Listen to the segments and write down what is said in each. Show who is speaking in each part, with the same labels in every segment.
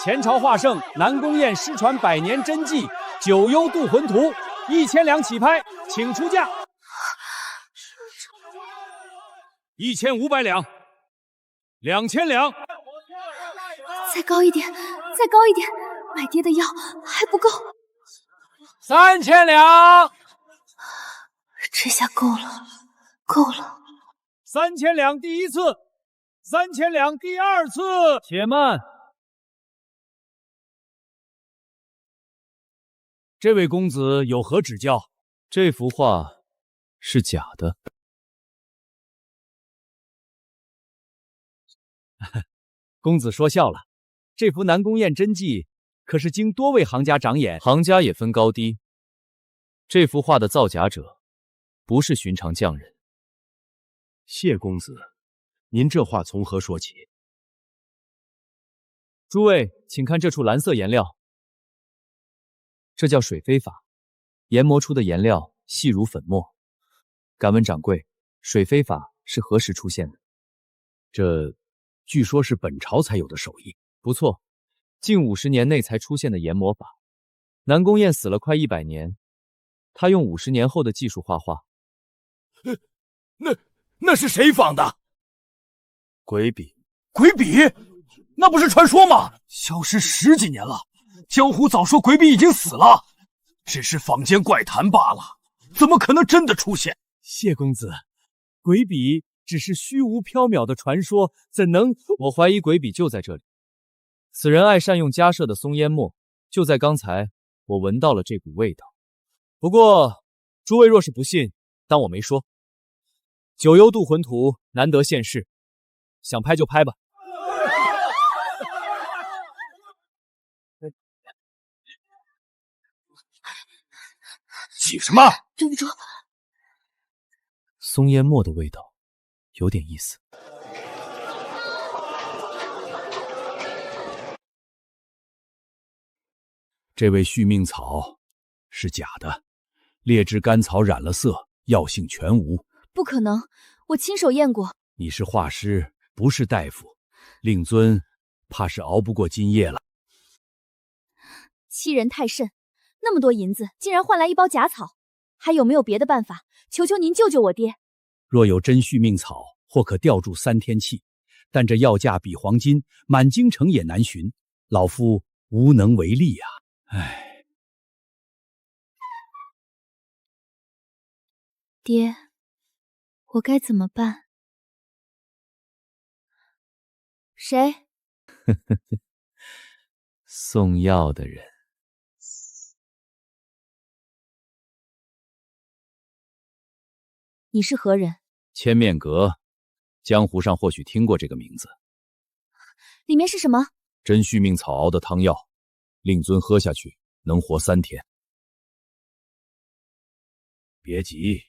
Speaker 1: 前朝画圣南宫雁失传100年真迹《九幽渡魂图》，1000两起拍，请出价。1500两，2000两。
Speaker 2: 再高一点，再高一点，买爹的药还不够。
Speaker 1: 3000两。
Speaker 2: 这下够了，够了。
Speaker 1: 3000两第一次，3000两第二次。且慢，这位公子有何指教？这幅画是假的。公子说笑了，这幅南宫雁真迹可是经多位行家长眼，行家也分高低。这幅画的造假者不是寻常匠人。
Speaker 3: 谢公子，您这话从何说起？
Speaker 1: 诸位，请看这处蓝色颜料，这叫水飞法，研磨出的颜料细如粉末。敢问掌柜，水飞法是何时出现的？
Speaker 3: 这据说是本朝才有的手艺。
Speaker 1: 不错，近50年内才出现的研磨法。南宫雁死了快100年，他用50年后的技术画画。
Speaker 3: 那是谁仿的？鬼笔，鬼笔，那不是传说吗？消失10几年了，江湖早说鬼笔已经死了，只是坊间怪谈罢了，怎么可能真的出现？
Speaker 1: 谢公子，鬼笔只是虚无缥缈的传说，怎能？我怀疑鬼笔就在这里。此人爱善用家舍的松烟墨，就在刚才，我闻到了这股味道。不过，诸位若是不信，当我没说。九幽渡魂图难得现世，想拍就拍吧。
Speaker 3: 挤什么？
Speaker 2: 对不住。
Speaker 1: 松烟墨的味道，有点意思。
Speaker 3: 这味续命草是假的，劣质干草染了色，药性全无。
Speaker 2: 不可能，我亲手验过。
Speaker 3: 你是画师，不是大夫，令尊怕是熬不过今夜了。
Speaker 2: 欺人太甚，那么多银子，竟然换来一包假草，还有没有别的办法？求求您救救我爹！
Speaker 3: 若有真续命草，或可吊住3天气，但这药价比黄金，满京城也难寻，老夫无能为力啊！唉，
Speaker 2: 爹，我该怎么办？谁？
Speaker 1: 送药的人。
Speaker 2: 你是何人？
Speaker 3: 千面阁，江湖上或许听过这个名字。
Speaker 2: 里面是什么？
Speaker 3: 真续命草熬的汤药，令尊喝下去能活3天。别急。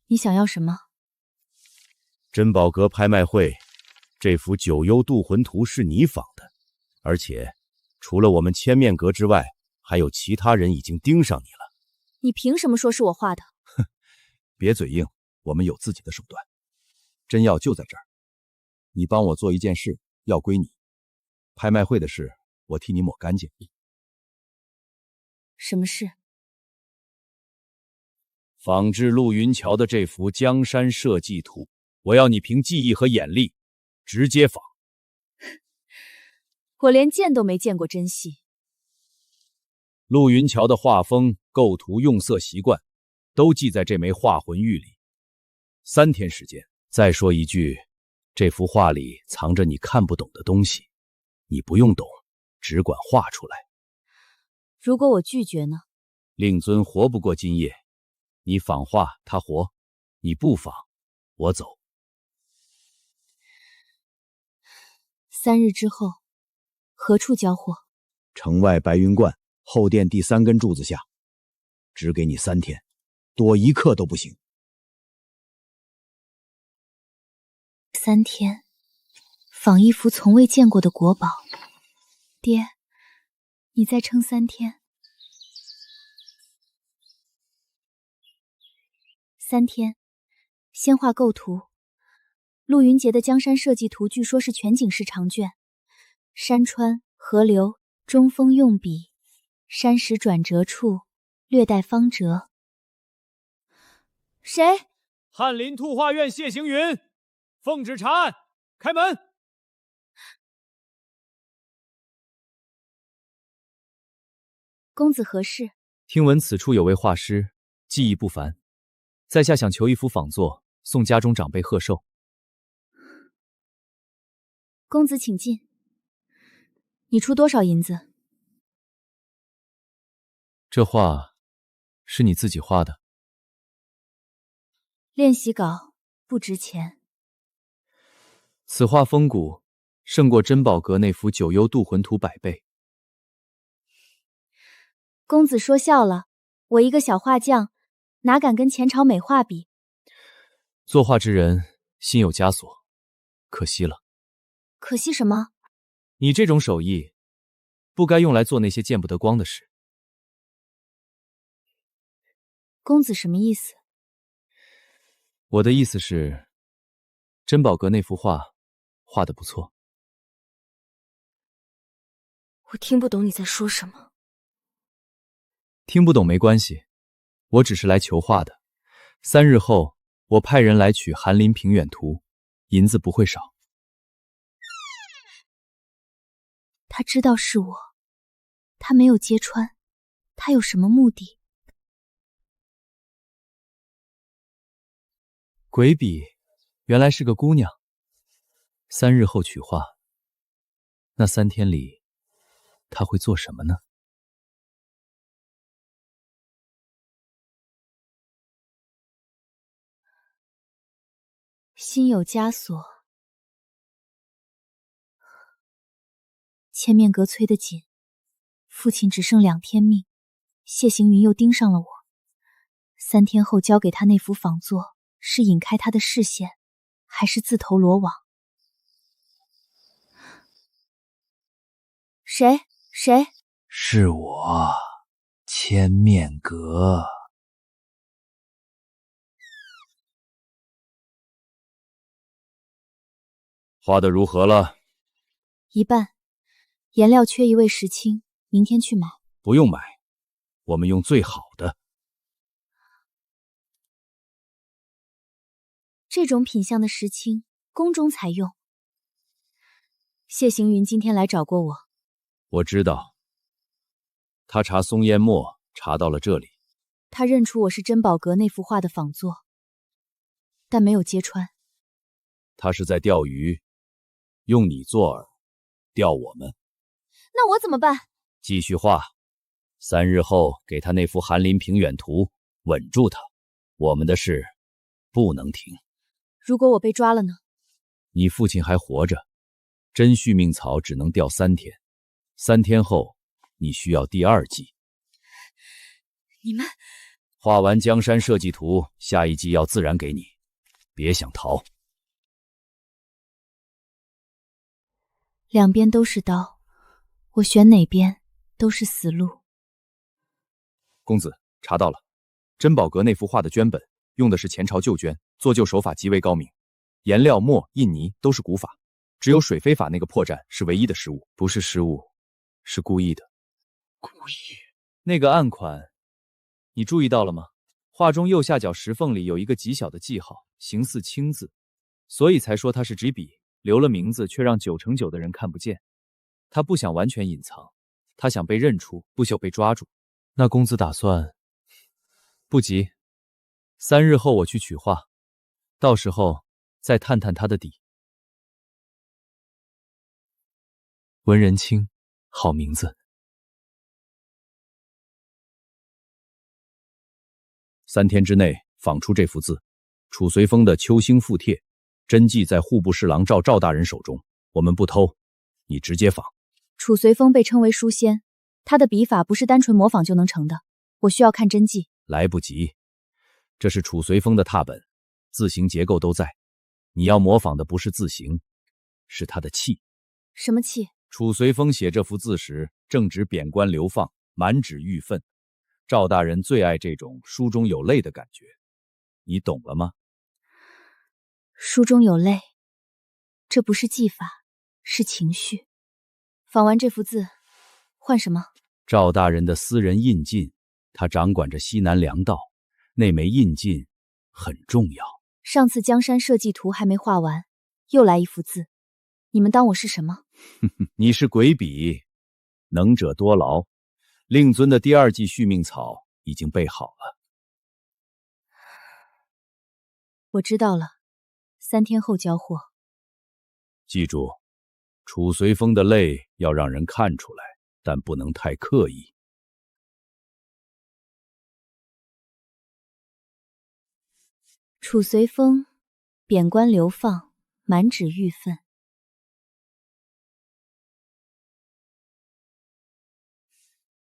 Speaker 2: 你想要什么？
Speaker 3: 珍宝阁拍卖会，这幅《九幽渡魂图》是你仿的，而且除了我们千面阁之外，还有其他人已经盯上你了。
Speaker 2: 你凭什么说是我画的？
Speaker 3: 别嘴硬，我们有自己的手段。真药就在这儿，你帮我做一件事，药归你。拍卖会的事，我替你抹干净。
Speaker 2: 什么事？
Speaker 3: 仿制陆云桥的这幅江山社稷图，我要你凭技艺和眼力直接仿。
Speaker 2: 我连见都没见过真戏。
Speaker 3: 陆云桥的画风、构图、用色习惯，都记在这枚画魂玉里。3天时间。再说一句，这幅画里藏着你看不懂的东西，你不用懂，只管画出来。
Speaker 2: 如果我拒绝呢？
Speaker 3: 令尊活不过今夜。你仿画，他活；你不仿，我走。
Speaker 2: 3日之后，何处交货？
Speaker 3: 城外白云观后殿第3根柱子下，只给你3天，多1刻都不行。
Speaker 2: 3天，仿一幅从未见过的国宝。爹，你再撑3天。3天，先画构图。陆云杰的江山社稷图据说是全景式长卷，山川、河流中锋用笔，山石转折处略带方折。谁？
Speaker 1: 翰林兔画院谢行云，奉旨查案，开门。
Speaker 2: 公子何事？
Speaker 1: 听闻此处有位画师，技艺不凡，在下想求一幅仿作，送家中长辈贺寿。
Speaker 2: 公子请进。你出多少银子？
Speaker 1: 这画是你自己画的？
Speaker 2: 练习稿不值钱。
Speaker 1: 此画风骨胜过珍宝阁那幅《九幽渡魂图》100倍。
Speaker 2: 公子说笑了，我一个小画匠，哪敢跟前朝美画比？
Speaker 1: 作画之人心有枷锁，可惜了。
Speaker 2: 可惜什么？
Speaker 1: 你这种手艺，不该用来做那些见不得光的事。
Speaker 2: 公子什么意思？
Speaker 1: 我的意思是，珍宝阁那幅画画得不错。
Speaker 2: 我听不懂你在说什么。
Speaker 1: 听不懂没关系，我只是来求画的。3日后，我派人来取《寒林平远图》，银子不会少。
Speaker 2: 他知道是我，他没有揭穿，他有什么目的？
Speaker 1: 鬼笔原来是个姑娘。3日后取画，那3天里，她会做什么呢？
Speaker 2: 心有枷锁，千面阁催得紧，父亲只剩2天命，谢行云又盯上了我。3天后交给他那幅仿作，是引开他的视线，还是自投罗网？谁？
Speaker 3: 是我，千面阁。画得如何了？
Speaker 2: 一半，颜料缺一位石青，明天去买。
Speaker 3: 不用买，我们用最好的。
Speaker 2: 这种品相的石青，宫中才用。谢行云今天来找过我。
Speaker 3: 我知道，他查松烟墨查到了这里。
Speaker 2: 他认出我是珍宝阁那幅画的仿作，但没有揭穿。
Speaker 3: 他是在钓鱼，用你做饵，钓我们。
Speaker 2: 那我怎么办？
Speaker 3: 继续画，3日后给他那幅《寒林平远图》，稳住他。我们的事不能停。
Speaker 2: 如果我被抓了呢？
Speaker 3: 你父亲还活着，真续命草只能钓3天，3天后你需要第2季。
Speaker 2: 你们
Speaker 3: 画完江山设计图，下一季要自然给你，别想逃。
Speaker 2: 两边都是刀，我选哪边都是死路。
Speaker 1: 公子查到了，珍宝阁那幅画的绢本用的是前朝旧绢，做旧手法极为高明，颜料、墨、印泥都是古法，只有水飞法那个破绽是唯一的失误，不是失误，是故意的。
Speaker 3: 故意？
Speaker 1: 那个暗款，你注意到了吗？画中右下角石缝里有一个极小的记号，形似青字，所以才说它是纸笔，留了名字却让9成9的人看不见。他不想完全隐藏，他想被认出，不朽被抓住。那公子打算？不急，3日后我去取画，到时候再探探他的底。文人清，好名字。
Speaker 3: 3天之内仿出这幅字，楚随风的《秋兴复帖》，真迹在户部侍郎赵大人手中，我们不偷，你直接仿。
Speaker 2: 楚随风被称为书仙，他的笔法不是单纯模仿就能成的，我需要看真迹。
Speaker 3: 来不及，这是楚随风的拓本，字形结构都在，你要模仿的不是字形，是他的气。
Speaker 2: 什么气？
Speaker 3: 楚随风写这幅字时，正值贬官流放，满纸郁愤。赵大人最爱这种书中有泪的感觉，你懂了吗？
Speaker 2: 书中有泪，这不是技法，是情绪。仿完这幅字，换什么？
Speaker 3: 赵大人的私人印鉴，他掌管着西南粮道，那枚印鉴很重要。
Speaker 2: 上次江山社稷图还没画完，又来一幅字，你们当我是什么？
Speaker 3: 你是鬼笔，能者多劳。令尊的第2季续命草已经备好了。
Speaker 2: 我知道了，3天后交货。
Speaker 3: 记住，楚随风的泪要让人看出来，但不能太刻意。
Speaker 2: 楚随风，贬官流放，满纸玉愤。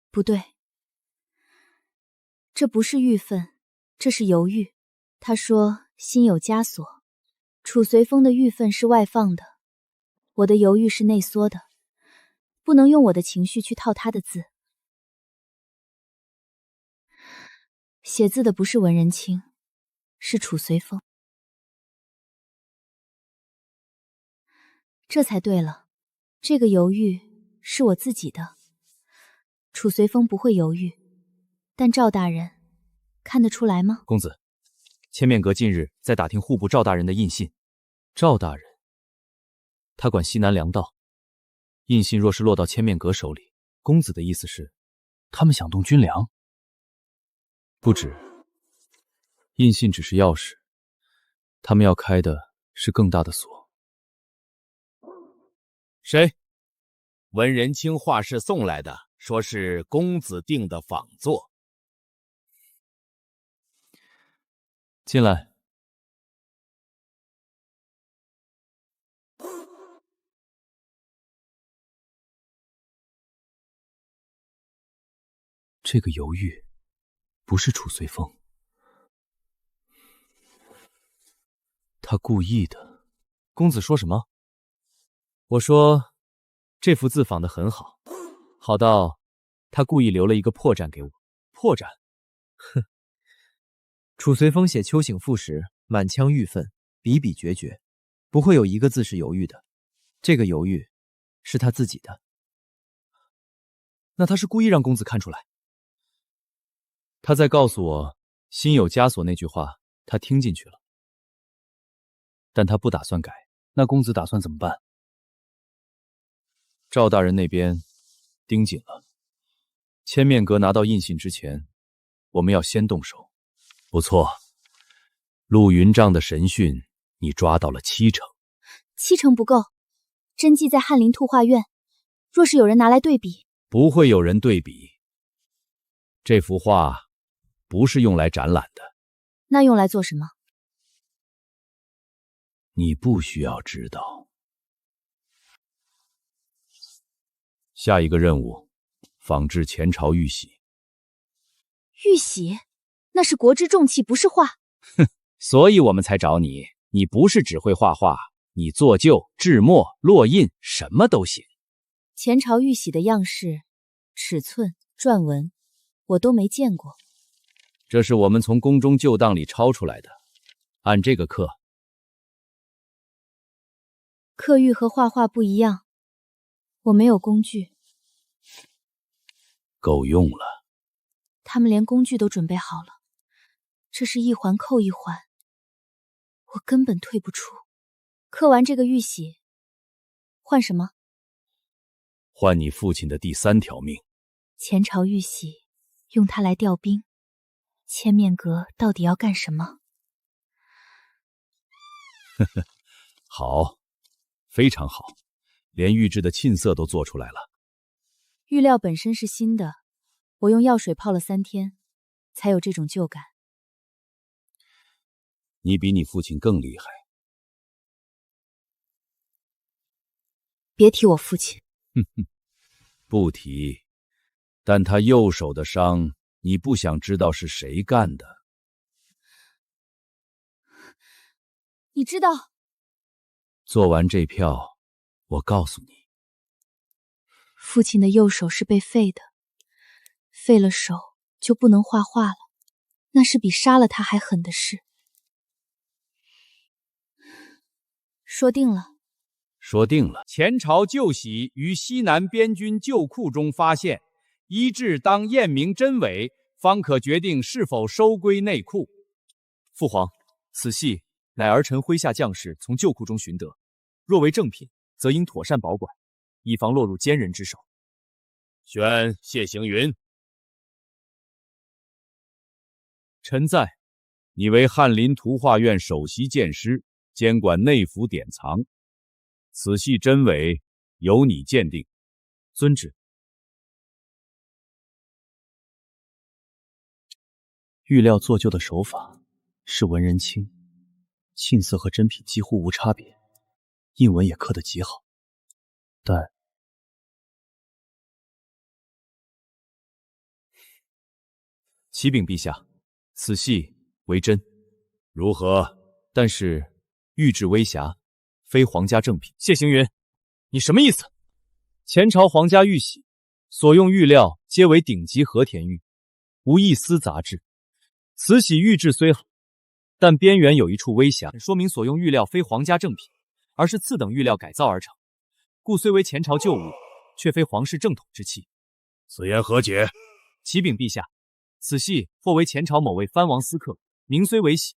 Speaker 2: 不对，这不是郁愤，这是犹豫。他说心有枷锁，楚随风的郁愤是外放的，我的犹豫是内缩的，不能用我的情绪去套他的字。写字的不是文人卿，是楚随风。这才对了，这个犹豫是我自己的。楚随风不会犹豫，但赵大人看得出来吗？
Speaker 1: 公子，千面阁近日在打听户部赵大人的印信。赵大人，他管西南粮道，印信若是落到千面阁手里，公子的意思是，他们想动军粮？不止，印信只是钥匙，他们要开的是更大的锁。
Speaker 4: 谁？文人卿画室送来的，说是公子定的仿作。
Speaker 1: 进来。这个犹豫不是楚随风，他故意的。公子说什么？我说这幅字仿得很好，好到他故意留了一个破绽给我。破绽？哼！
Speaker 5: 楚随风写秋醒赋时，满腔郁愤，笔笔决绝，不会有一个字是犹豫的。这个犹豫是他自己的。
Speaker 1: 那他是故意让公子看出来。他在告诉我心有枷锁那句话，他听进去了，但他不打算改。那公子打算怎么办？赵大人那边盯紧了，千面阁拿到印信之前，我们要先动手。
Speaker 3: 不错，陆云帐的神讯你抓到了7成。
Speaker 2: 7成不够，真迹在翰林兔画院，若是有人拿来对比，
Speaker 3: 不会有人对比。这幅画不是用来展览的。
Speaker 2: 那用来做什么？
Speaker 3: 你不需要知道。下一个任务，仿制前朝玉玺。
Speaker 2: 玉玺？那是国之重器，不是画。
Speaker 3: 所以我们才找你。你不是只会画画，你做旧、制墨、落印，什么都行。
Speaker 2: 前朝玉玺的样式、尺寸、篆文，我都没见过。
Speaker 3: 这是我们从宫中旧档里抄出来的，按这个刻。
Speaker 2: 刻玉和画画不一样，我没有工具。
Speaker 3: 够用了。
Speaker 2: 他们连工具都准备好了，这是一环扣一环，我根本退不出。刻完这个玉玺，换什么？
Speaker 3: 换你父亲的第3条命。
Speaker 2: 前朝玉玺，用它来调兵。千面阁到底要干什么？
Speaker 3: 好，非常好，连玉质的沁色都做出来了。
Speaker 2: 玉料本身是新的，我用药水泡了3天，才有这种旧感。
Speaker 3: 你比你父亲更厉害。
Speaker 2: 别提我父亲。
Speaker 3: 不提，但他右手的伤，你不想知道是谁干的？
Speaker 2: 你知道？
Speaker 3: 做完这票，我告诉你，
Speaker 2: 父亲的右手是被废的，废了手就不能画画了，那是比杀了他还狠的事。说定了。
Speaker 3: 说定了。
Speaker 4: 前朝旧玺于西南边军旧库中发现，依制当验明真伪，方可决定是否收归内库。
Speaker 1: 父皇，此系乃儿臣麾下将士从旧库中寻得，若为正品，则应妥善保管，以防落入奸人之手。
Speaker 4: 宣谢行云。
Speaker 1: 臣在。
Speaker 3: 你为翰林图画院首席鉴师，监管内府典藏，此系真伪由你鉴定。
Speaker 1: 遵旨。玉料做旧的手法是文人清，沁色和真品几乎无差别，印文也刻得极好，但启禀陛下，此系为真。
Speaker 3: 如何？
Speaker 1: 但是玉质微瑕，非皇家正品。谢行云，你什么意思？前朝皇家玉玺所用玉料皆为顶级和田玉，无一丝杂质。此玺玉质虽好，但边缘有一处微瑕，说明所用玉料非皇家正品，而是次等玉料改造而成，故虽为前朝旧物，却非皇室正统之器。
Speaker 3: 此言何解？
Speaker 1: 启禀陛下，此系或为前朝某位藩王私刻，名虽为玺，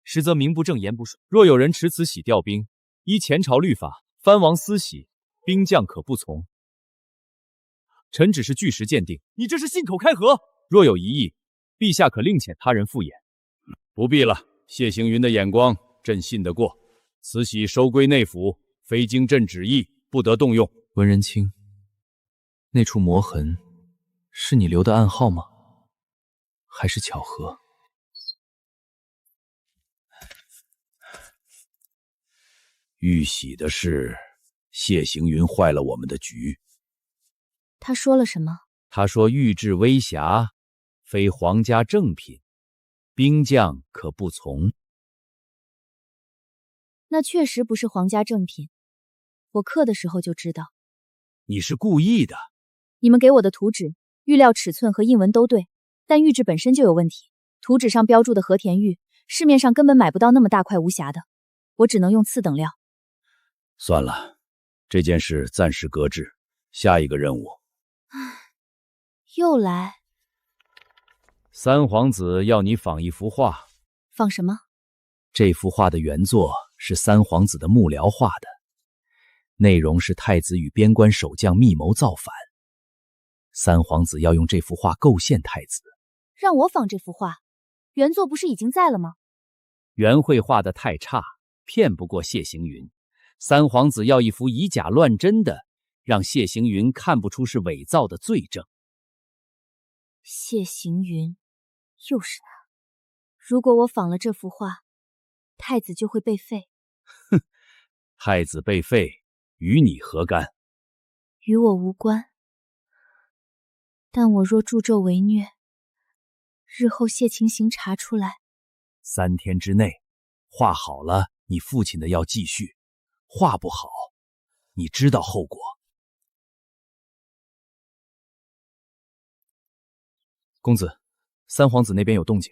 Speaker 1: 实则名不正言不顺。若有人持此玺调兵，依前朝律法，藩王私玺，兵将可不从。臣只是据实鉴定，你这是信口开河。若有疑义，陛下可另遣他人复验。
Speaker 3: 不必了，谢行云的眼光，朕信得过。此玺收归内府，非经朕旨意，不得动用。
Speaker 1: 文人清，那处磨痕是你留的暗号吗？还是巧合？
Speaker 3: 玉玺的事，谢行云坏了我们的局。
Speaker 2: 他说了什么？
Speaker 3: 他说玉质微瑕，非皇家正品，兵将可不从。
Speaker 2: 那确实不是皇家正品，我刻的时候就知道。
Speaker 3: 你是故意的。
Speaker 2: 你们给我的图纸、玉料尺寸和印文都对，但玉质本身就有问题。图纸上标注的和田玉，市面上根本买不到那么大块无瑕的，我只能用次等料。
Speaker 3: 算了，这件事暂时搁置，下一个任务。
Speaker 2: 又来。
Speaker 3: 三皇子要你仿一幅画。
Speaker 2: 仿什么？
Speaker 3: 这幅画的原作是三皇子的幕僚画的，内容是太子与边关守将密谋造反。三皇子要用这幅画构陷太子。
Speaker 2: 让我仿这幅画？原作不是已经在了吗？
Speaker 3: 原绘画的太差，骗不过谢行云。三皇子要一幅以假乱真的，让谢行云看不出是伪造的罪证。
Speaker 2: 谢行云，又是他。如果我仿了这幅画，太子就会被废。
Speaker 3: 哼，太子被废，与你何干？
Speaker 2: 与我无关。但我若助纣为虐，日后谢情行查出来
Speaker 3: ，3天之内画好了，你父亲的要继续；画不好，你知道后果。
Speaker 1: 公子，三皇子那边有动静，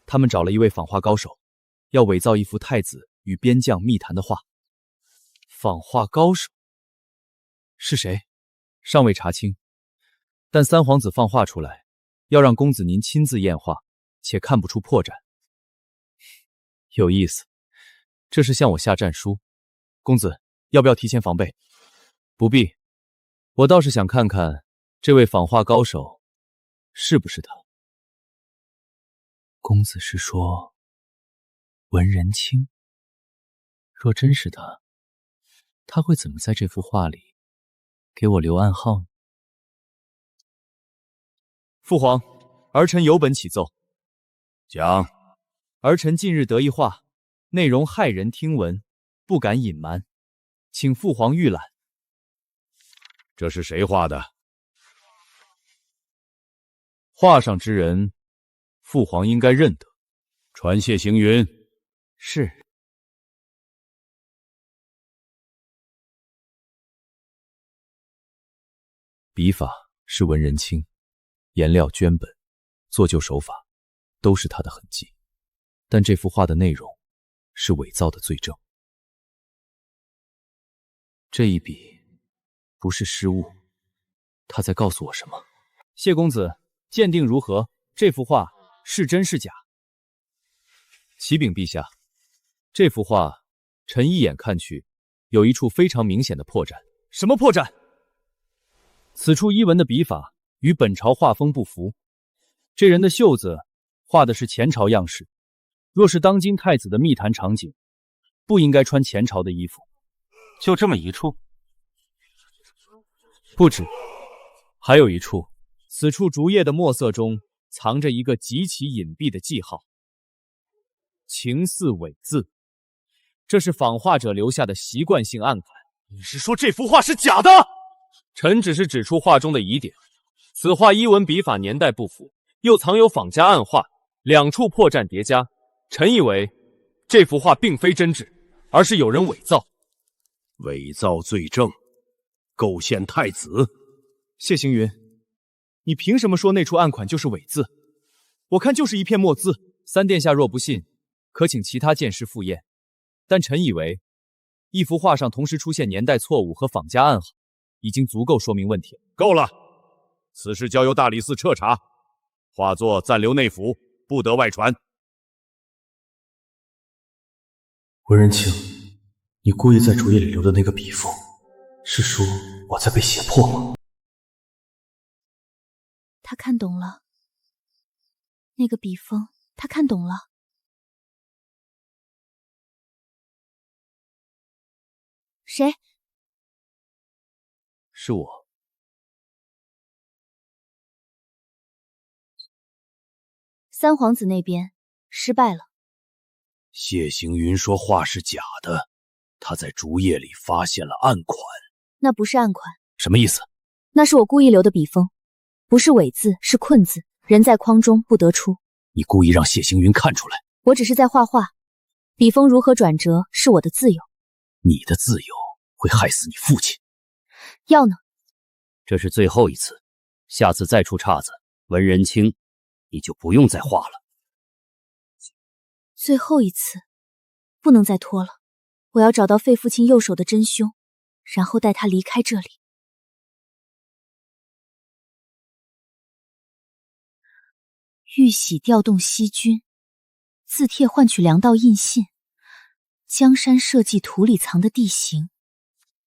Speaker 1: 他们找了一位仿画高手，要伪造一幅太子与边将密谈的画。仿画高手是谁？尚未查清，但三皇子放话出来，要让公子您亲自验画，且看不出破绽。有意思，这是向我下战书。公子要不要提前防备？不必，我倒是想看看这位仿画高手是不是他。公子是说文人清？若真是他，他会怎么在这幅画里给我留暗号呢？父皇，儿臣有本启奏。
Speaker 3: 讲。
Speaker 1: 儿臣近日得一画，内容骇人听闻，不敢隐瞒，请父皇预览。
Speaker 3: 这是谁画的？
Speaker 1: 画上之人，父皇应该认得。
Speaker 3: 传谢行云。
Speaker 1: 是。笔法是文人清，颜料绢本，做旧手法都是他的痕迹，但这幅画的内容是伪造的罪证。
Speaker 5: 这一笔不是失误，他在告诉我什么？
Speaker 1: 谢公子，鉴定如何？这幅画是真是假？启禀陛下，这幅画臣一眼看去，有一处非常明显的破绽。什么破绽？此处衣纹的笔法与本朝画风不符。这人的袖子画的是前朝样式，若是当今太子的密谈场景，不应该穿前朝的衣服。
Speaker 6: 就这么一处？
Speaker 1: 不止，还有一处。此处竹叶的墨色中藏着一个极其隐蔽的记号，情似伪字。这是仿画者留下的习惯性暗款。
Speaker 6: 你是说这幅画是假的？
Speaker 1: 臣只是指出画中的疑点。此画衣纹笔法年代不符，又藏有仿家暗画，两处破绽叠加。臣以为这幅画并非真挚，而是有人伪造。
Speaker 7: 伪造罪证，构陷太子。
Speaker 1: 谢行云，你凭什么说那处暗款就是伪字？我看就是一片墨字。三殿下若不信，可请其他剑师复验。但臣以为，一幅画上同时出现年代错误和仿家暗号，已经足够说明问题了。
Speaker 7: 够了，此事交由大理寺彻查，画作暂留内府，不得外传。
Speaker 8: 文仁清，你故意在竹叶里留的那个笔锋，是说我在被胁迫吗？
Speaker 2: 他看懂了，那个笔锋，他看懂了。谁？
Speaker 1: 是我。
Speaker 2: 三皇子那边失败了。
Speaker 3: 谢行云说画是假的，他在竹叶里发现了暗款。
Speaker 2: 那不是暗款。
Speaker 3: 什么意思？
Speaker 2: 那是我故意留的笔锋，不是伪字，是困字，人在框中不得出。
Speaker 3: 你故意让谢行云看出来？
Speaker 2: 我只是在画画，笔锋如何转折是我的自由。
Speaker 3: 你的自由会害死你父亲。
Speaker 2: 要呢？
Speaker 6: 这是最后一次，下次再出岔子，文仁清，你就不用再画了。
Speaker 2: 最后一次，不能再拖了。我要找到废父亲右手的真凶，然后带他离开这里。玉玺调动西军，字帖换取粮道印信，江山设计土里藏的地形。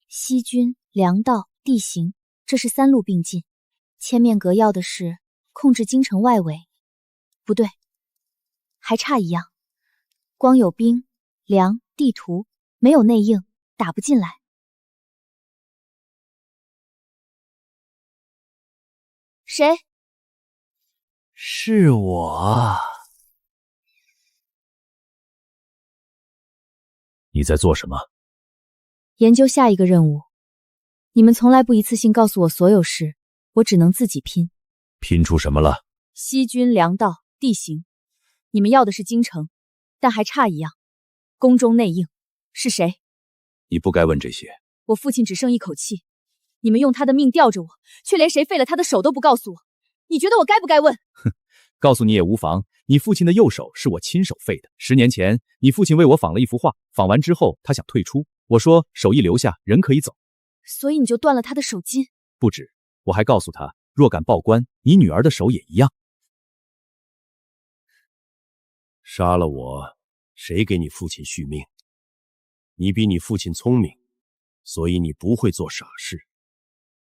Speaker 2: 西军、粮道、地形，这是三路并进。千面阁要的是控制京城外围，不对，还差一样。光有兵、粮、地图，没有内应，打不进来。谁？
Speaker 5: 是我。
Speaker 3: 你在做什么？
Speaker 2: 研究下一个任务。你们从来不一次性告诉我所有事，我只能自己拼。
Speaker 3: 拼出什么了？
Speaker 2: 西军、粮道、地形，你们要的是京城，但还差一样，宫中内应是谁？
Speaker 3: 你不该问这些。
Speaker 2: 我父亲只剩一口气，你们用他的命吊着我，却连谁废了他的手都不告诉我，你觉得我该不该问？
Speaker 1: 哼，告诉你也无妨。你父亲的右手是我亲手废的。10年前，你父亲为我仿了一幅画，仿完之后他想退出，我说手艺留下，人可以走。
Speaker 2: 所以你就断了他的手筋？
Speaker 1: 不止，我还告诉他，若敢报官，你女儿的手也一样。
Speaker 7: 杀了我，谁给你父亲续命？你比你父亲聪明，所以你不会做傻事。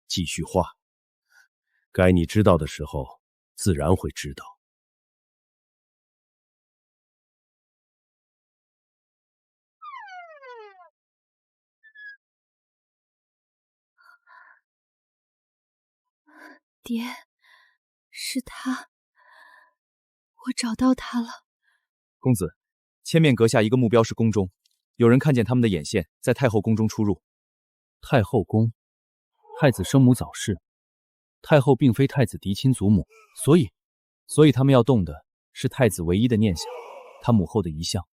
Speaker 7: 继续画，该你知道的时候，自然会知道。
Speaker 2: 爹，是他，我找到他了。
Speaker 1: 公子，千面阁下一个目标是宫中，有人看见他们的眼线在太后宫中出入。太后宫，太子生母早逝，太后并非太子嫡亲祖母，所以他们要动的是太子唯一的念想，他母后的遗像。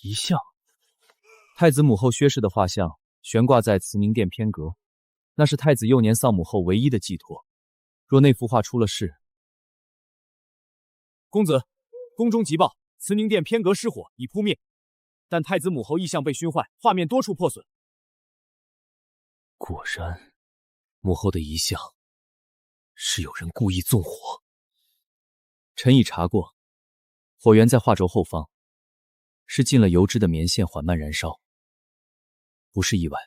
Speaker 1: 遗像？太子母后薛氏的画像悬挂在慈宁殿偏阁，那是太子幼年丧母后唯一的寄托。若那幅画出了事，公子，宫中急报，慈宁殿偏阁失火已扑灭，但太子母后遗像被熏坏，画面多处破损。
Speaker 8: 果然，母后的遗像是有人故意纵火。
Speaker 1: 臣已查过，火源在画轴后方，是进了油脂的棉线缓慢燃烧。不是意外，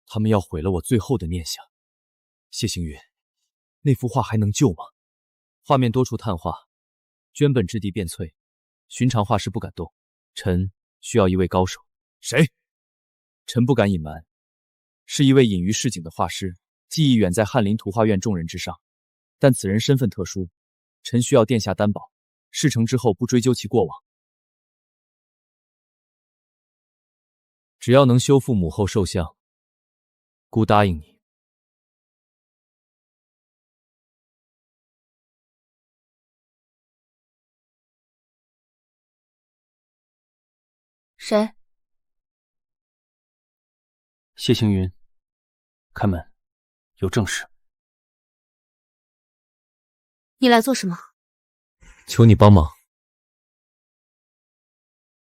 Speaker 1: 他们要毁了我最后的念想。谢行云，那幅画还能救吗？画面多处碳化，绢本质地变脆，寻常画师不敢动。臣需要一位高手。
Speaker 3: 谁？
Speaker 1: 臣不敢隐瞒，是一位隐于市井的画师，技艺远在翰林图画院众人之上。但此人身份特殊，臣需要殿下担保，事成之后不追究其过往。只要能修复母后寿像，孤答应你。
Speaker 2: 谁？
Speaker 8: 谢行云，开门，有正事。
Speaker 2: 你来做什么？
Speaker 1: 求你帮忙。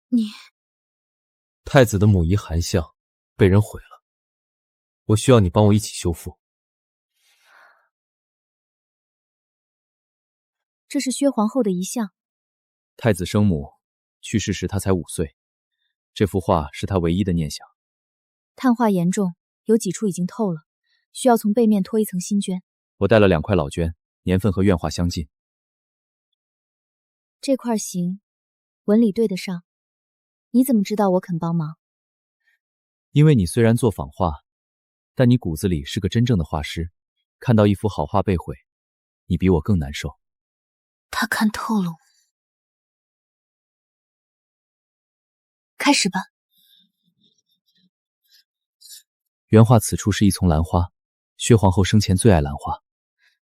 Speaker 2: 你……
Speaker 1: 太子的母仪韩像被人毁了，我需要你帮我一起修复。
Speaker 2: 这是薛皇后的遗像。
Speaker 1: 太子生母去世时，她才5岁。这幅画是她唯一的念想。
Speaker 2: 碳化严重，有几处已经透了，需要从背面脱一层新绢。
Speaker 1: 我带了2块老绢，年份和原画相近。
Speaker 2: 这块行，纹理对得上。你怎么知道我肯帮忙？
Speaker 1: 因为你虽然做仿画，但你骨子里是个真正的画师。看到一幅好画被毁，你比我更难受。
Speaker 2: 他看透了我。开始吧。
Speaker 1: 原画此处是一丛兰花，薛皇后生前最爱兰花。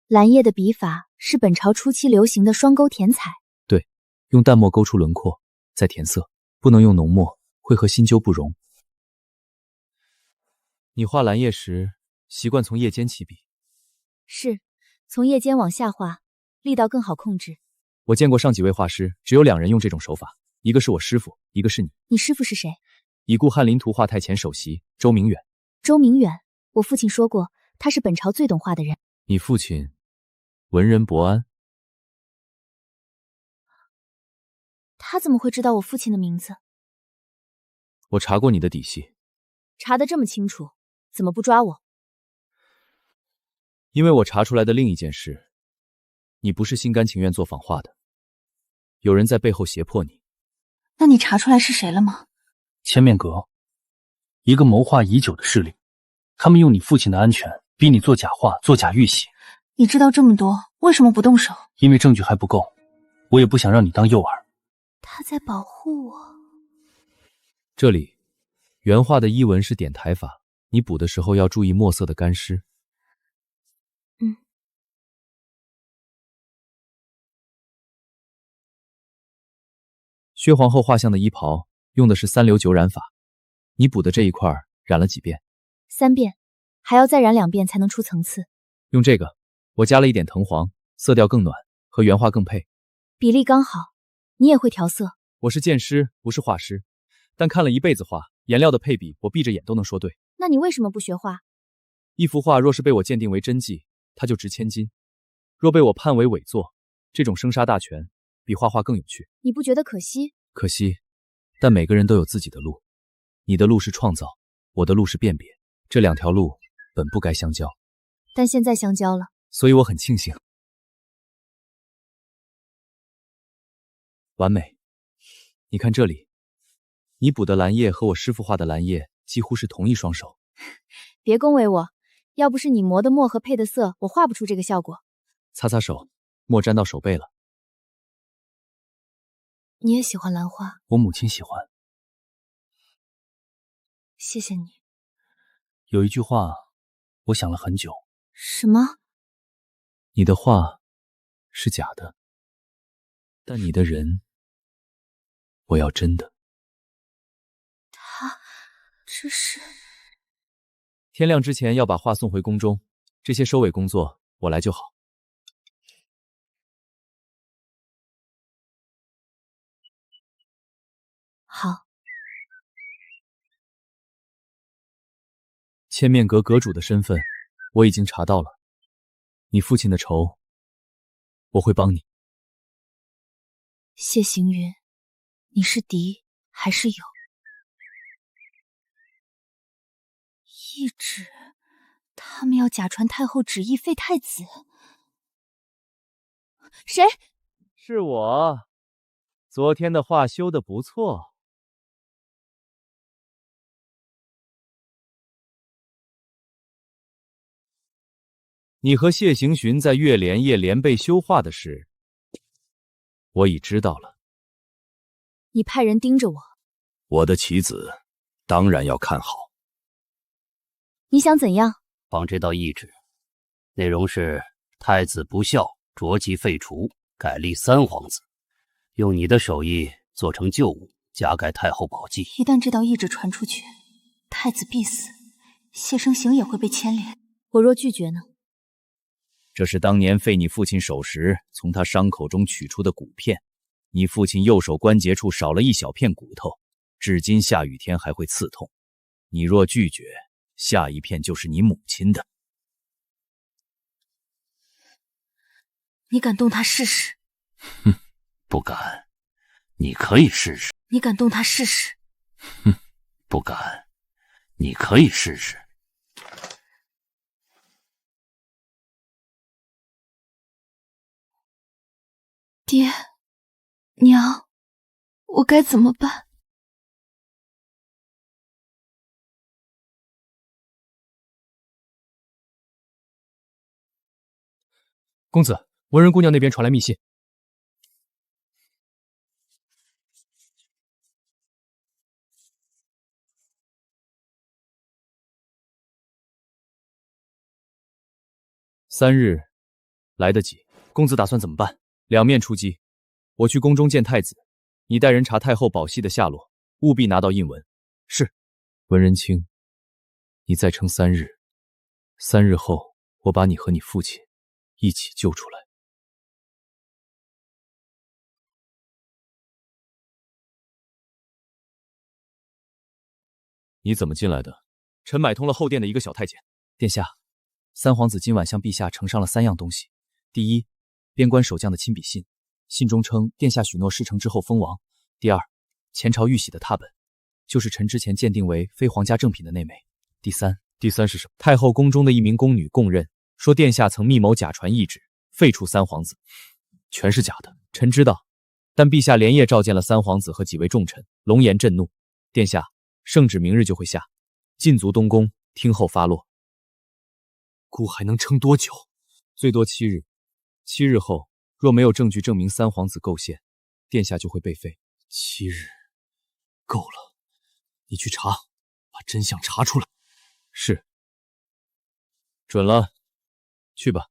Speaker 2: 兰叶的笔法是本朝初期流行的双钩填彩。
Speaker 1: 对，用淡墨勾出轮廓，再填色，不能用浓墨，会和新旧不融。你画兰叶时，习惯从叶尖起笔？
Speaker 2: 是，从叶尖往下画，力道更好控制。
Speaker 1: 我见过上几位画师，只有2人用这种手法，一个是我师傅，一个是你。
Speaker 2: 你师傅是谁？
Speaker 1: 已故翰林图画太前首席周明远。
Speaker 2: 周明远，我父亲说过，他是本朝最懂画的人。
Speaker 1: 你父亲文人博安？
Speaker 2: 他怎么会知道我父亲的名字？
Speaker 1: 我查过你的底细。
Speaker 2: 查得这么清楚，怎么不抓我？
Speaker 1: 因为我查出来的另一件事，你不是心甘情愿做仿画的，有人在背后胁迫你。
Speaker 2: 那你查出来是谁了吗？
Speaker 8: 千面阁，一个谋划已久的势力，他们用你父亲的安全逼你做假画、做假玉玺。
Speaker 2: 你知道这么多，为什么不动手？
Speaker 8: 因为证据还不够，我也不想让你当诱饵。
Speaker 2: 他在保护我。
Speaker 1: 这里原画的衣纹是点台法，你补的时候要注意墨色的干湿。薛皇后画像的衣袍用的是3流9染法，你补的这一块染了几遍
Speaker 2: ？3遍，还要再染2遍才能出层次。
Speaker 1: 用这个，我加了一点藤黄，色调更暖，和原画更配，
Speaker 2: 比例刚好。你也会调色？
Speaker 1: 我是剑师，不是画师，但看了一辈子画，颜料的配比我闭着眼都能说对。
Speaker 2: 那你为什么不学画？
Speaker 1: 一幅画若是被我鉴定为真迹，它就值千金；若被我判为伪作，这种生杀大权比画画更有趣。
Speaker 2: 你不觉得可惜？
Speaker 1: 可惜，但每个人都有自己的路。你的路是创造，我的路是辨别，这2条路本不该相交，
Speaker 2: 但现在相交了，
Speaker 1: 所以我很庆幸。完美。你看这里，你补的蓝叶和我师傅画的蓝叶几乎是同一双手。
Speaker 2: 别恭维我，要不是你磨的墨和配的色，我画不出这个效果。
Speaker 1: 擦擦手，墨沾到手背了。
Speaker 2: 你也喜欢兰花？
Speaker 8: 我母亲喜欢。
Speaker 2: 谢谢你。
Speaker 8: 有一句话，我想了很久。
Speaker 2: 什么？
Speaker 1: 你的画是假的，但你的人，我要真的。
Speaker 2: 这是……
Speaker 1: 天亮之前要把画送回宫中，这些收尾工作我来就好。
Speaker 2: 好。
Speaker 1: 千面阁阁主的身份我已经查到了，你父亲的仇我会帮你。
Speaker 2: 谢行云，你是敌还是友？懿旨，他们要假传太后旨意废太子。谁？
Speaker 1: 是我。昨天的话修得不错。你和谢行寻在月莲夜连袂修话的事，我已知道了。
Speaker 2: 你派人盯着我，
Speaker 3: 我的棋子当然要看好。
Speaker 2: 你想怎样？
Speaker 6: 仿这道懿旨，内容是太子不孝，着即废除，改立三皇子，用你的手艺做成旧物，加盖太后宝记。
Speaker 2: 一旦这道懿旨传出去，太子必死，谢生行也会被牵连。我若拒绝呢？
Speaker 3: 这是当年废你父亲手时从他伤口中取出的骨片，你父亲右手关节处少了一小片骨头，至今下雨天还会刺痛。你若拒绝，下一片就是你母亲的。
Speaker 2: 你敢动他试试？
Speaker 6: 哼，不敢。你可以试试。
Speaker 2: 你敢动他试试？
Speaker 6: 哼，不敢。你可以试试。
Speaker 2: 爹，娘，我该怎么办？
Speaker 1: 公子，文人姑娘那边传来密信。3日，来得及。公子打算怎么办？两面出击。我去宫中见太子，你带人查太后宝系的下落，务必拿到印文。是。文仁卿，你再撑3日，3日后我把你和你父亲一起救出来。你怎么进来的？臣买通了后殿的一个小太监。殿下，三皇子今晚向陛下呈上了3样东西。第一，边关守将的亲笔信，信中称殿下许诺事成之后封王。第二，前朝玉玺的拓本，就是臣之前鉴定为非皇家正品的那枚。第三是什么？太后宫中的一名宫女供认，说殿下曾密谋假传懿旨，废除三皇子。全是假的。臣知道，但陛下连夜召见了三皇子和几位重臣，龙颜震怒。殿下，圣旨明日就会下，禁足东宫，听候发落。孤还能撑多久？最多7日。7日后，若没有证据证明三皇子构陷，殿下就会被废。7日，够了，你去查，把真相查出来。是。准了，去吧。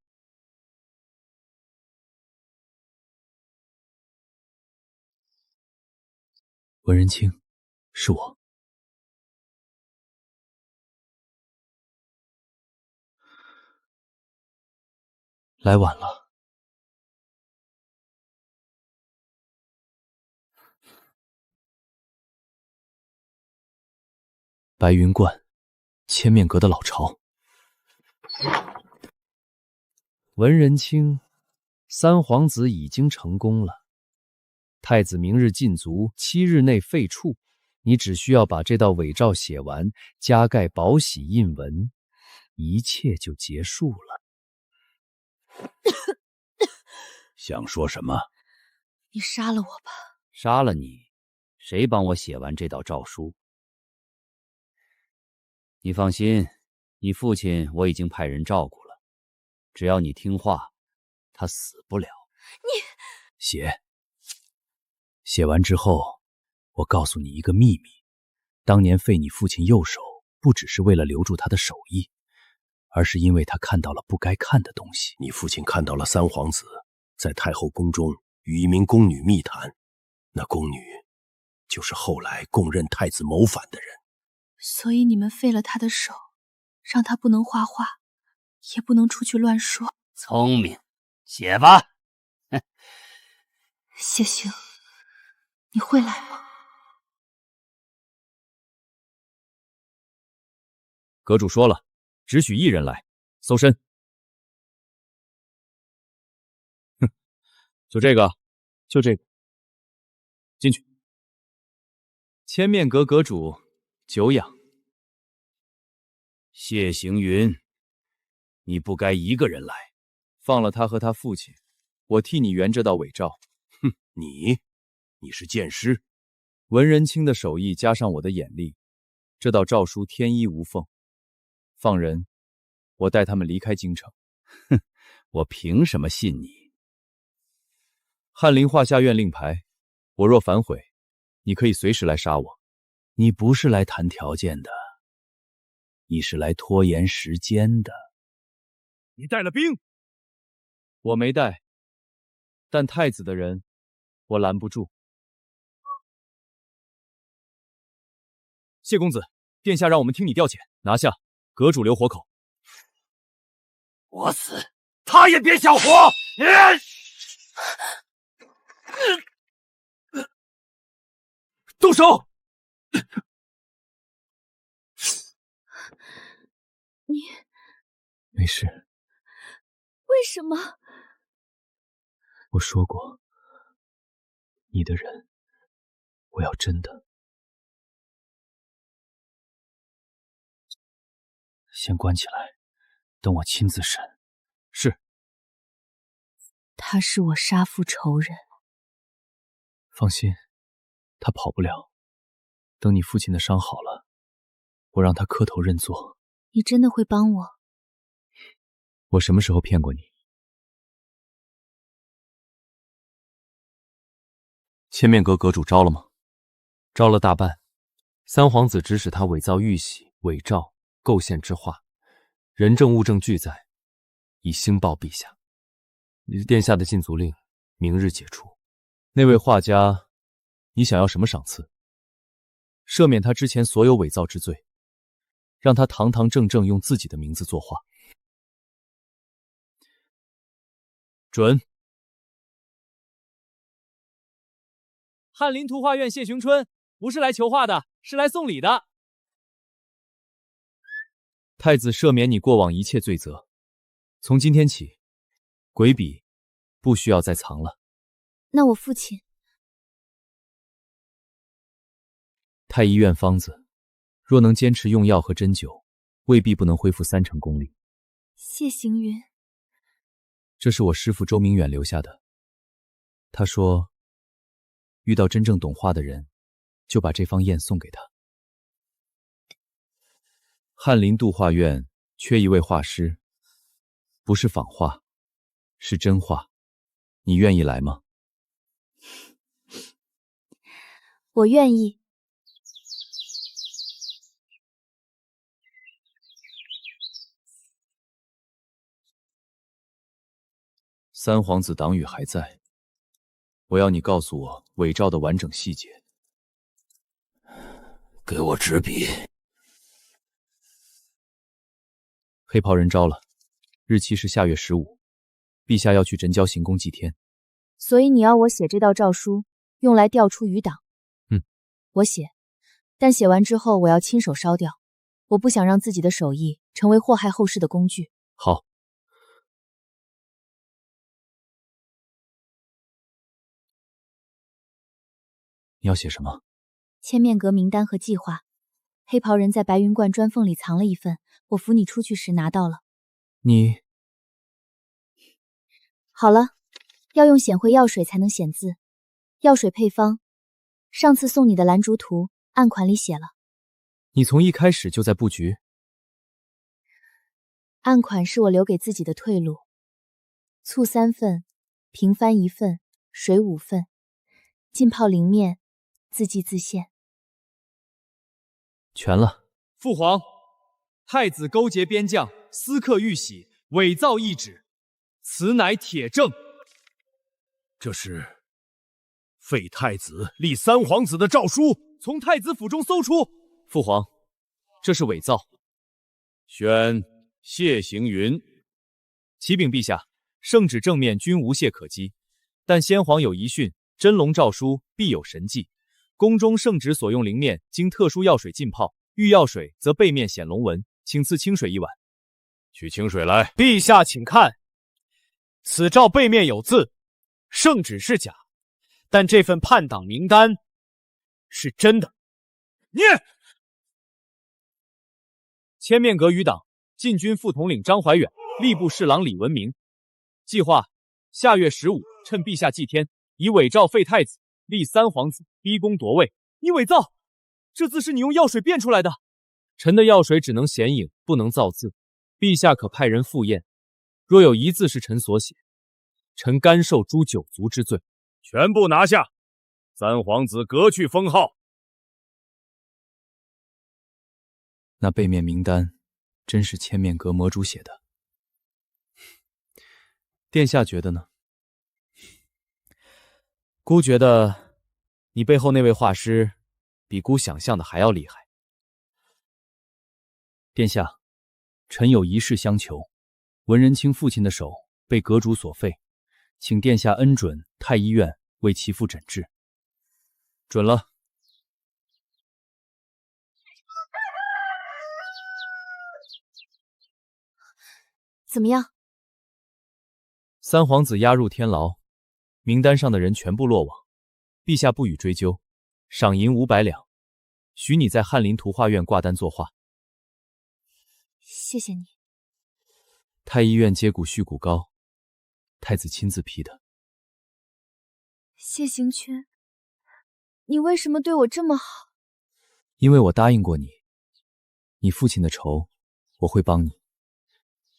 Speaker 1: 文仁卿，是我。来晚了。白云观，千面阁的老巢。文仁卿，三皇子已经成功了，太子明日禁足，7日内废黜。你只需要把这道伪诏写完，加盖宝玺印文，一切就结束了。
Speaker 3: 想说什么？
Speaker 2: 你杀了我吧！
Speaker 6: 杀了你，谁帮我写完这道诏书？你放心，你父亲我已经派人照顾了，只要你听话，他死不了。
Speaker 2: 你
Speaker 3: 写完之后，我告诉你一个秘密：当年废你父亲右手，不只是为了留住他的手艺，而是因为他看到了不该看的东西。你父亲看到了三皇子在太后宫中与一名宫女密谈，那宫女就是后来供认太子谋反的人。
Speaker 2: 所以你们废了他的手，让他不能画画，也不能出去乱说。
Speaker 6: 聪明，写吧。
Speaker 2: 谢行，你会来吗？
Speaker 1: 阁主说了，只许一人来，搜身。哼，就这个，就这个。进去。千面阁阁主久仰。
Speaker 3: 谢行云，你不该一个人来。
Speaker 1: 放了他和他父亲，我替你圆这道伪诏。
Speaker 3: 哼，你是剑师，
Speaker 1: 文人卿的手艺加上我的眼力，这道诏书天衣无缝。放人，我带他们离开京城。
Speaker 3: 哼，我凭什么信你？
Speaker 1: 翰林画下院令牌，我若反悔，你可以随时来杀我。
Speaker 3: 你不是来谈条件的，你是来拖延时间的。
Speaker 4: 你带了兵？
Speaker 1: 我没带，但太子的人，我拦不住。谢公子，殿下让我们听你调遣，拿下，阁主留活口。
Speaker 4: 我死，他也别想活！
Speaker 1: 动手！
Speaker 2: 你
Speaker 1: 没事。
Speaker 2: 为什么？
Speaker 1: 我说过，你的人，我要真的。先关起来，等我亲自审。是。
Speaker 2: 他是我杀父仇人。
Speaker 1: 放心，他跑不了。等你父亲的伤好了，我让他磕头认错。
Speaker 2: 你真的会帮我？
Speaker 1: 我什么时候骗过你？
Speaker 5: 千面阁阁主招了吗？招了大半。三皇子指使他伪造玉玺、伪诏、构陷之画，人证物证俱在，已星报陛下。殿下的禁足令明日解除。
Speaker 1: 那位画家，你想要什么赏赐？赦免他之前所有伪造之罪，让他堂堂正正用自己的名字作画。准。翰林图画院谢寻春不是来求画的，是来送礼的。太子赦免你过往一切罪责，从今天起，鬼笔不需要再藏了。
Speaker 2: 那我父亲？
Speaker 1: 太医院方子，若能坚持用药和针灸，未必不能恢复3成功力。
Speaker 2: 谢行云，
Speaker 1: 这是我师父周明远留下的。他说，遇到真正懂画的人，就把这方砚送给他。翰林度画院缺一位画师，不是仿画，是真画。你愿意来吗？
Speaker 2: 我愿意。
Speaker 1: 三皇子党羽还在，我要你告诉我伪诏的完整细节。
Speaker 6: 给我纸笔。
Speaker 1: 黑袍人招了，日期是下月15，陛下要去镇郊行宫祭天。
Speaker 2: 所以你要我写这道诏书，用来调出余党。我写，但写完之后我要亲手烧掉。我不想让自己的手艺成为祸害后世的工具。
Speaker 1: 好。你要写什么？
Speaker 2: 千面阁名单和计划。黑袍人在白云观砖缝里藏了一份，我扶你出去时拿到了。
Speaker 1: 你……
Speaker 2: 好了，要用显绘药水才能显字。药水配方，上次送你的兰竹图案款里写了。
Speaker 1: 你从一开始就在布局。
Speaker 2: 案款是我留给自己的退路。醋3份，平番1份，水5份，浸泡灵面，自稷自献。
Speaker 1: 全了。
Speaker 4: 父皇，太子勾结边将，私刻玉玺，伪造懿旨，此乃铁证。
Speaker 7: 这是废太子立三皇子的诏书，
Speaker 4: 从太子府中搜出。
Speaker 1: 父皇，这是伪造。
Speaker 3: 宣谢行云。
Speaker 1: 启禀陛下，圣旨正面均无懈可击，但先皇有遗训，真龙诏书必有神迹。宫中圣旨所用灵面，经特殊药水浸泡，遇药水则背面显龙纹，请赐清水一碗。
Speaker 3: 取清水来。
Speaker 4: 陛下请看，此诏背面有字，圣旨是假，但这份叛党名单是真的。
Speaker 3: 你
Speaker 1: 千面阁余党禁军副统领张怀远，吏部侍郎李文明，计划下月15趁陛下祭天，以伪诏废太子，立三皇子，逼宫夺位。你伪造，这字是你用药水变出来的。臣的药水只能显影，不能造字。陛下可派人复验，若有一字是臣所写，臣甘受诛九族之罪。
Speaker 3: 全部拿下，三皇子革去封号。
Speaker 1: 那背面名单真是千面阁魔主写的，殿下觉得呢？孤觉得你背后那位画师比孤想象的还要厉害。殿下，臣有一事相求。文仁卿父亲的手被阁主所废，请殿下恩准太医院为其父诊治。准了。
Speaker 2: 怎么样？
Speaker 1: 三皇子押入天牢，名单上的人全部落网，陛下不予追究，赏银500两，许你在翰林图画院挂单作画。
Speaker 2: 谢谢你。
Speaker 1: 太医院接骨续骨膏，太子亲自批的。
Speaker 2: 谢行权，你为什么对我这么好？
Speaker 1: 因为我答应过你，你父亲的仇我会帮你，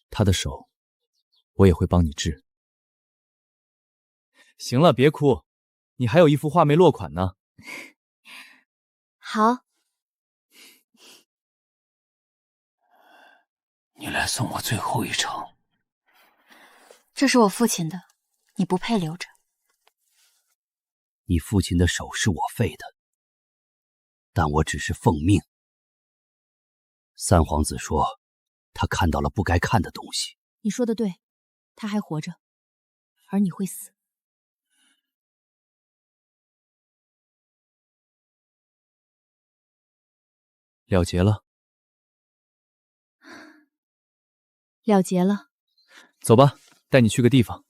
Speaker 1: 他的手我也会帮你治。行了，别哭，你还有一幅画没落款呢。
Speaker 2: 好。
Speaker 6: 你来送我最后一程。
Speaker 2: 这是我父亲的，你不配留着。
Speaker 6: 你父亲的手是我废的，但我只是奉命。三皇子说，他看到了不该看的东西。
Speaker 2: 你说的对，他还活着，而你会死。
Speaker 1: 了结了。
Speaker 2: 了结了。
Speaker 1: 走吧，带你去个地方。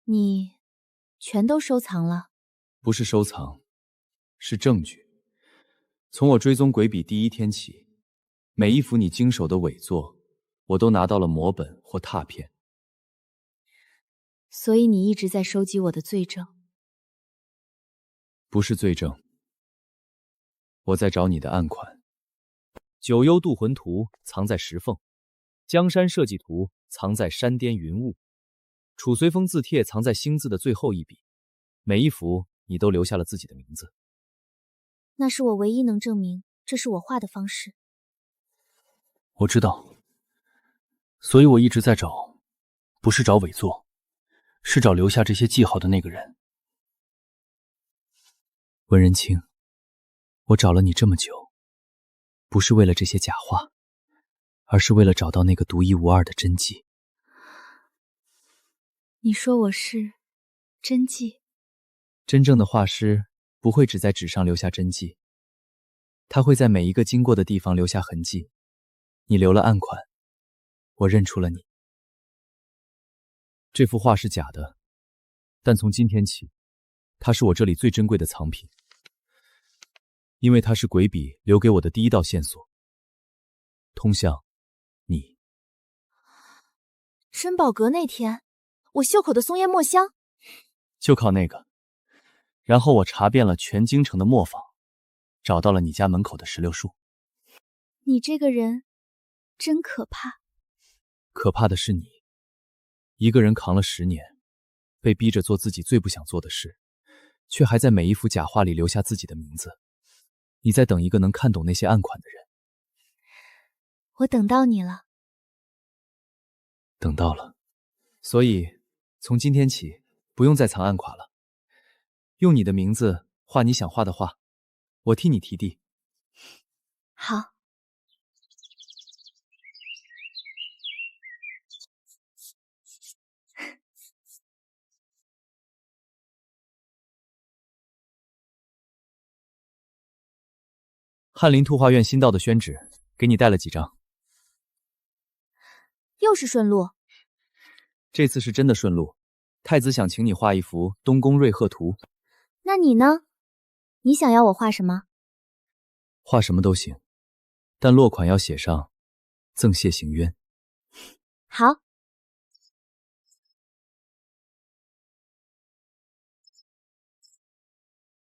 Speaker 2: 你全都收藏了？
Speaker 1: 不是收藏，是证据。从我追踪鬼笔第一天起，每一幅你经手的伪作，我都拿到了摹本或拓片。
Speaker 2: 所以你一直在收集我的罪证？
Speaker 1: 不是罪证，我在找你的案款。九幽渡魂图藏在石缝，江山设计图藏在山巅云雾，楚随风字帖藏在星字的最后一笔。每一幅你都留下了自己的名字。
Speaker 2: 那是我唯一能证明这是我画的方式。
Speaker 8: 我知道，所以我一直在找，不是找伪作，是找留下这些记号的那个人。
Speaker 1: 文仁卿，我找了你这么久，不是为了这些假画，而是为了找到那个独一无二的真迹。
Speaker 2: 你说我是真迹？
Speaker 1: 真正的画师不会只在纸上留下真迹，他会在每一个经过的地方留下痕迹。你留了案款，我认出了你。这幅画是假的，但从今天起，它是我这里最珍贵的藏品，因为它是鬼笔留给我的第一道线索，通向你。
Speaker 2: 珍宝阁那天，我袖口的松烟墨香，
Speaker 1: 就靠那个。然后我查遍了全京城的磨坊，找到了你家门口的石榴树。
Speaker 2: 你这个人真可怕。
Speaker 1: 可怕的是你，一个人扛了10年，被逼着做自己最不想做的事，却还在每一幅假画里留下自己的名字。你在等一个能看懂那些案款的人。
Speaker 2: 我等到你了。
Speaker 1: 等到了。所以从今天起，不用再藏案款了，用你的名字画你想画的画，我替你提地。
Speaker 2: 好。
Speaker 1: 翰林图画院新到的宣纸，给你带了几张。
Speaker 2: 又是顺路。
Speaker 1: 这次是真的顺路，太子想请你画一幅东宫瑞鹤图。
Speaker 2: 那你呢？你想要我画什么？
Speaker 1: 画什么都行，但落款要写上赠谢行渊。
Speaker 2: 好。